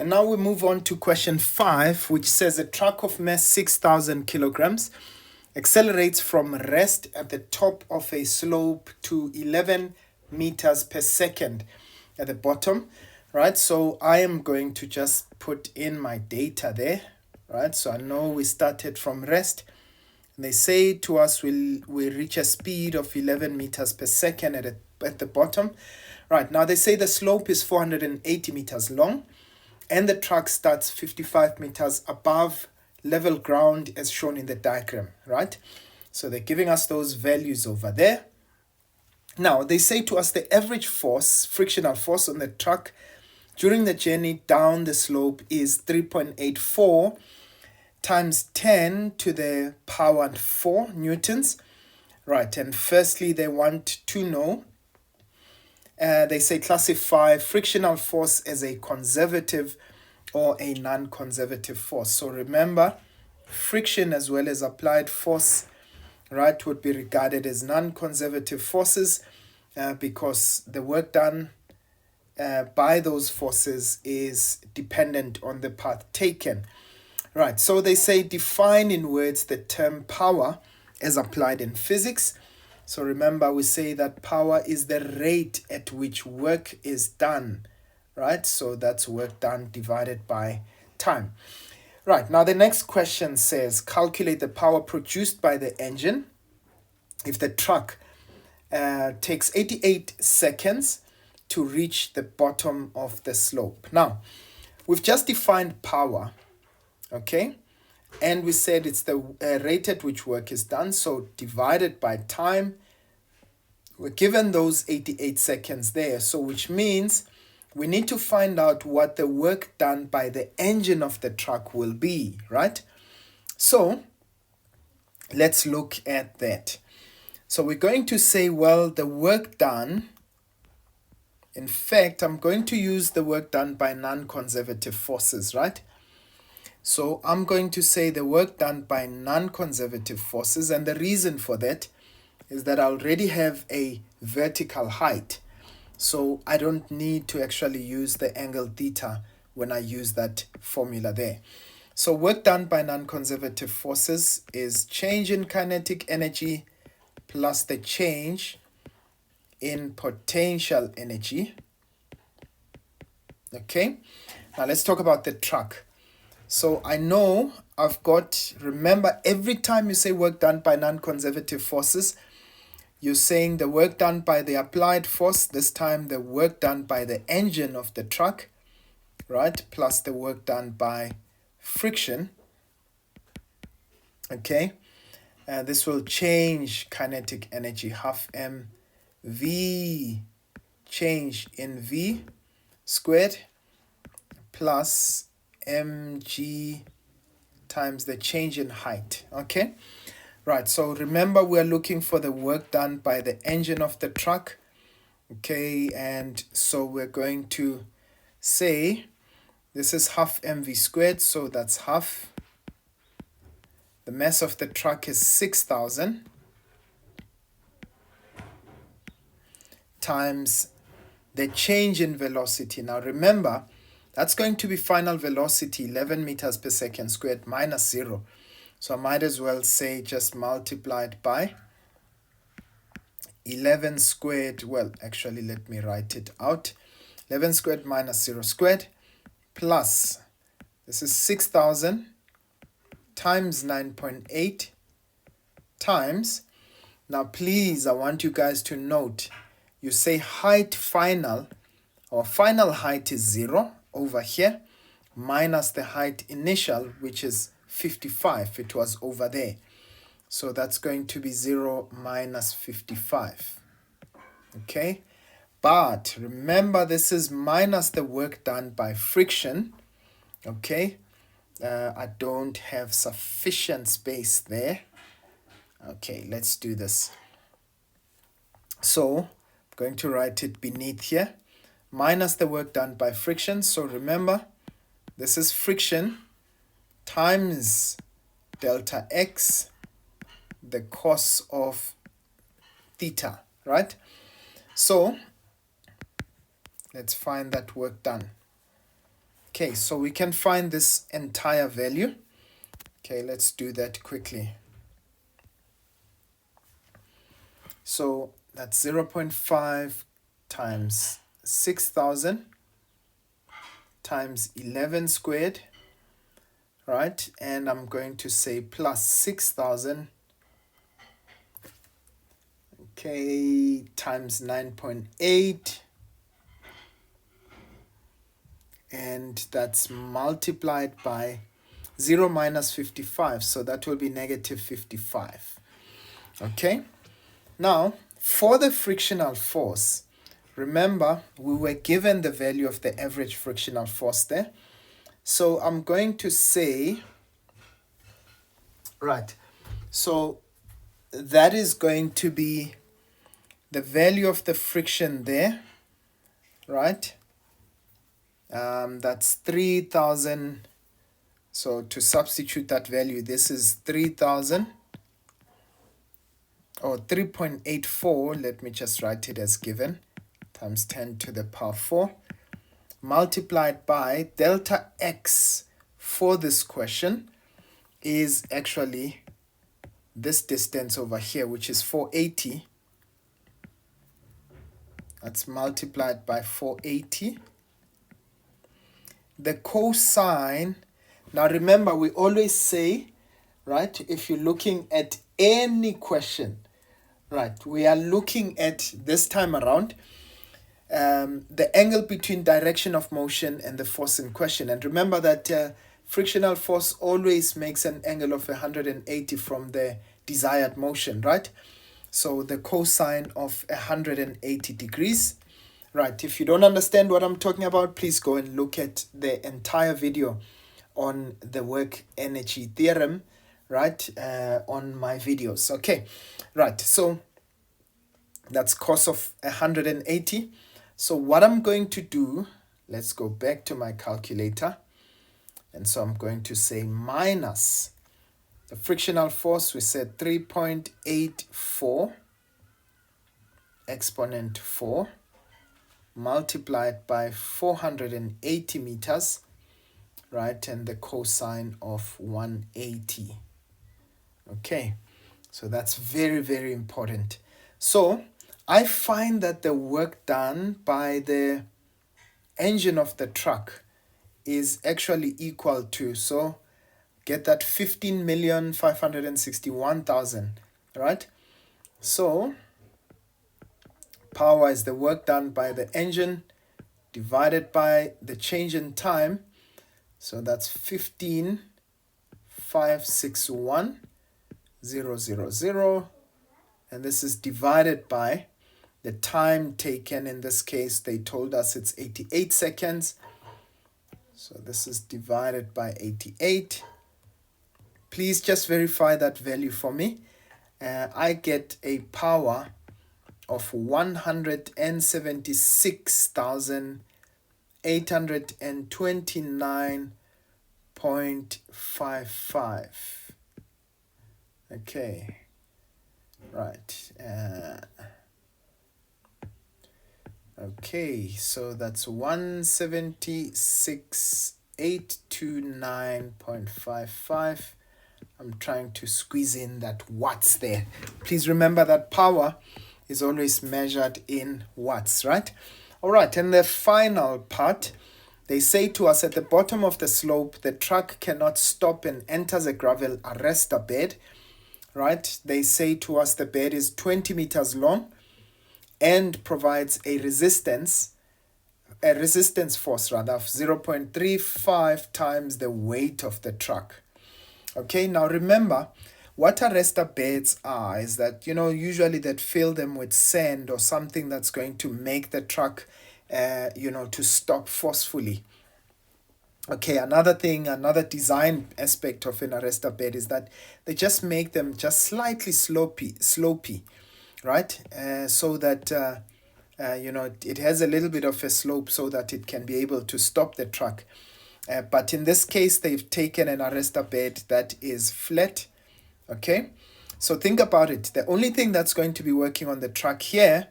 And now we move on to question 5, which says a truck of mass 6,000 kilograms accelerates from rest at the top of a slope to 11 meters per second at the bottom, right? So I am going to just put in my data there, right? So I know we started from rest. And they say to us we reach a speed of 11 meters per second at the bottom. Right, now they say the slope is 480 meters long and the truck starts 55 meters above level ground as shown in the diagram, right? So they're giving us those values over there. Now they say to us the average force, frictional force on the truck during the journey down the slope is 3.84 times 10 to the power 4 newtons, right? And firstly, they want to know, they say classify frictional force as a conservative or a non-conservative force. So remember, friction as well as applied force, right, would be regarded as non-conservative forces because the work done by those forces is dependent on the path taken. Right, so they say define in words the term power as applied in physics. So remember, we say that power is the rate at which work is done, right? So that's work done divided by time. Right, now the next question says calculate the power produced by the engine if the truck takes 88 seconds to reach the bottom of the slope. Now, we've just defined power, okay? And we said it's the rate at which work is done, so divided by time. We're given those 88 seconds there, so which means we need to find out what the work done by the engine of the truck will be, right? So let's look at that. So we're going to say, well, the work done, in fact, I'm going to use the work done by non-conservative forces, right? So I'm going to say the work done by non-conservative forces, and the reason for that is that I already have a vertical height. So I don't need to actually use the angle theta when I use that formula there. So work done by non-conservative forces is change in kinetic energy plus the change in potential energy. Okay, now let's talk about the truck. So I know I've got, remember, every time you say work done by non-conservative forces, you're saying the work done by the applied force, this time the work done by the engine of the truck, right, plus the work done by friction. Okay, this will change kinetic energy, half mv change in v squared plus mg times the change in height. Okay, right, so remember we're looking for the work done by the engine of the truck. Okay, and so we're going to say this is half mv squared, so that's half. The mass of the truck is 6,000 times the change in velocity. Now remember, that's going to be final velocity, 11 meters per second squared minus 0. So I might as well say just multiplied by 11 squared. Well, actually, let me write it out. 11 squared minus 0 squared plus, this is 6,000 times 9.8 times. Now, please, I want you guys to note, you say height final, or final height is 0 over here, minus the height initial, which is 55. It was over there. So that's going to be 0 minus 55. Okay, but remember this is minus the work done by friction. Okay, I don't have sufficient space there. Okay, let's do this. So I'm going to write it beneath here, minus the work done by friction. So remember, this is friction times delta x, the cos of theta, right? So let's find that work done. Okay, so we can find this entire value. Okay, let's do that quickly. So that's 0.5 times 6,000 times 11 squared, right? And I'm going to say plus 6,000, okay, times 9.8, and that's multiplied by 0 minus 55, so that will be negative 55. Okay, now for the frictional force, remember we were given the value of the average frictional force there. So I'm going to say, right, so that is going to be the value of the friction there, right? That's 3,000. So to substitute that value, this is 3,000 or 3.84. Let me just write it as given, times 10 to the power 4, multiplied by delta x for this question is actually this distance over here, which is 480. That's multiplied by 480. The cosine, now remember we always say, right, if you're looking at any question, right, we are looking at this time around the angle between direction of motion and the force in question. And remember that frictional force always makes an angle of 180 from the desired motion, right? So the cosine of 180 degrees, right? If you don't understand what I'm talking about, please go and look at the entire video on the work energy theorem, right, on my videos. Okay, right, so that's cos of 180. So what I'm going to do, let's go back to my calculator. And so I'm going to say minus the frictional force, we said 3.84 exponent 4 multiplied by 480 meters, right, and the cosine of 180. Okay, so that's very, very important. So I find that the work done by the engine of the truck is actually equal to, so get that 15,561,000, right? So power is the work done by the engine divided by the change in time. So that's 15,561,000, and this is divided by the time taken. In this case, they told us it's 88 seconds. So this is divided by 88. Please just verify that value for me. I get a power of 176,829.55. Okay, right. Okay, so that's 176,829.55. I'm trying to squeeze in that watts there. Please remember that power is always measured in watts, right? All right, and the final part, they say to us at the bottom of the slope, the truck cannot stop and enters a gravel arrestor bed, right? They say to us the bed is 20 meters long and provides a resistance force rather of 0.35 times the weight of the truck. Okay, now remember what arrestor beds are is that, usually they'd fill them with sand or something that's going to make the truck, to stop forcefully. Okay, another design aspect of an arrestor bed is that they just make them just slightly slopey, right? So that, it has a little bit of a slope so that it can be able to stop the truck. But in this case, they've taken an arrestor bed that is flat. Okay, so think about it. The only thing that's going to be working on the truck here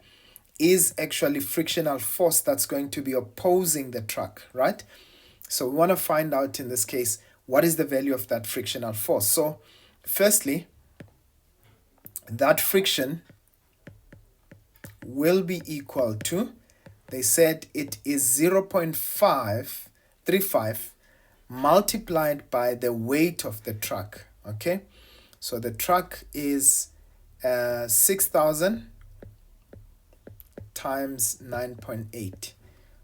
is actually frictional force that's going to be opposing the truck, right? So we want to find out in this case, what is the value of that frictional force? So firstly, that friction will be equal to, they said it is 0.535 multiplied by the weight of the truck. Okay, so the truck is 6,000 times 9.8.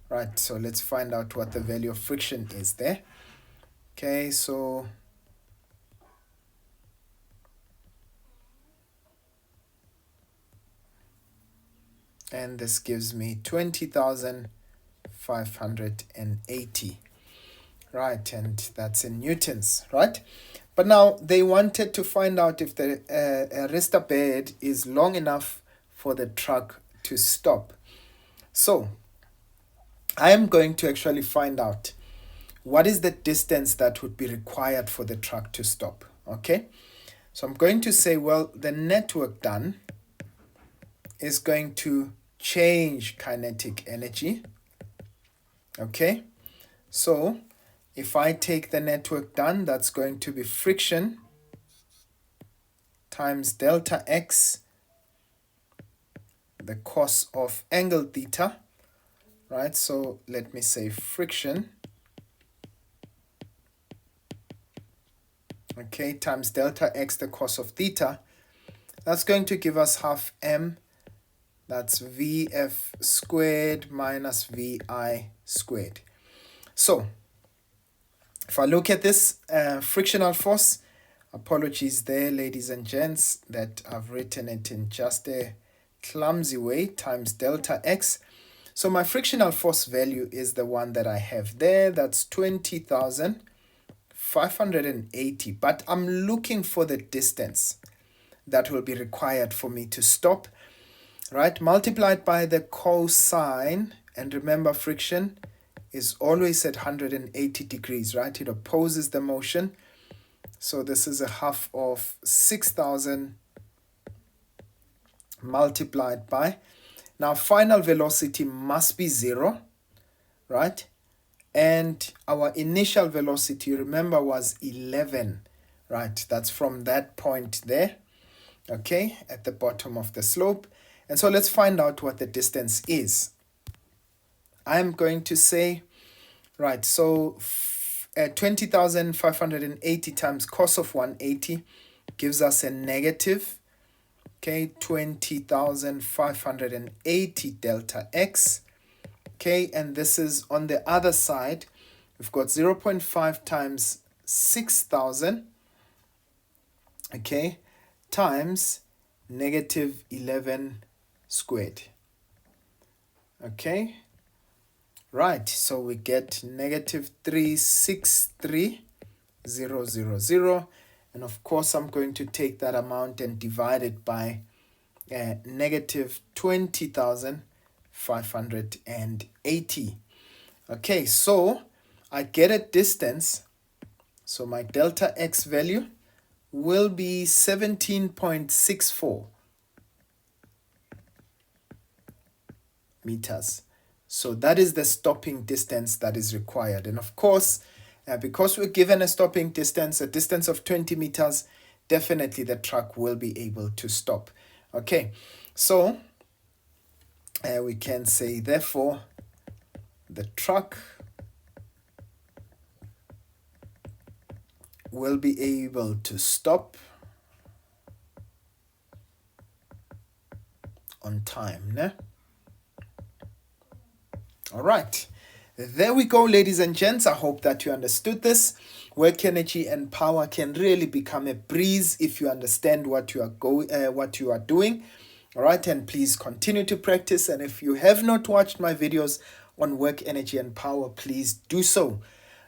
Right, so let's find out what the value of friction is there. Okay, so and this gives me 20,580. Right, and that's in newtons, right? But now they wanted to find out if the arrestor bed is long enough for the truck to stop. So I am going to actually find out what is the distance that would be required for the truck to stop. Okay, so I'm going to say, well, the network done is going to change kinetic energy. Okay, so if I take the network done, that's going to be friction times delta x, the cos of angle theta, right? So let me say friction, okay, times delta x, the cos of theta. That's going to give us half m, that's Vf squared minus Vi squared. So if I look at this frictional force, apologies there, ladies and gents, that I've written it in just a clumsy way, times delta x. So my frictional force value is the one that I have there, that's 20,580. But I'm looking for the distance that will be required for me to stop, right? Multiplied by the cosine, and remember friction is always at 180 degrees, right? It opposes the motion. So this is a half of 6,000 multiplied by. Now final velocity must be 0, right? And our initial velocity, remember, was 11, right? That's from that point there, okay, at the bottom of the slope. And so let's find out what the distance is. I'm going to say, right, so 20,580 times cos of 180 gives us a negative, okay, 20,580 delta x, okay, and this is on the other side. We've got 0.5 times 6,000, okay, times negative 11 squared, okay. Right, so we get negative 363,000, and of course I'm going to take that amount and divide it by negative 20,580. Okay, so I get a distance, so my delta x value will be 17.64 meters. So that is the stopping distance that is required. And of course, because we're given a stopping distance, a distance of 20 meters, definitely the truck will be able to stop. Okay, so we can say, therefore, the truck will be able to stop on time, né? All right, there we go, ladies and gents. I hope that you understood this. Work energy and power can really become a breeze if you understand what you are doing. All right, and please continue to practice. And if you have not watched my videos on work energy and power, please do so.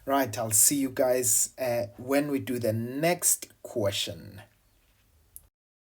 Right, I'll see you guys when we do the next question.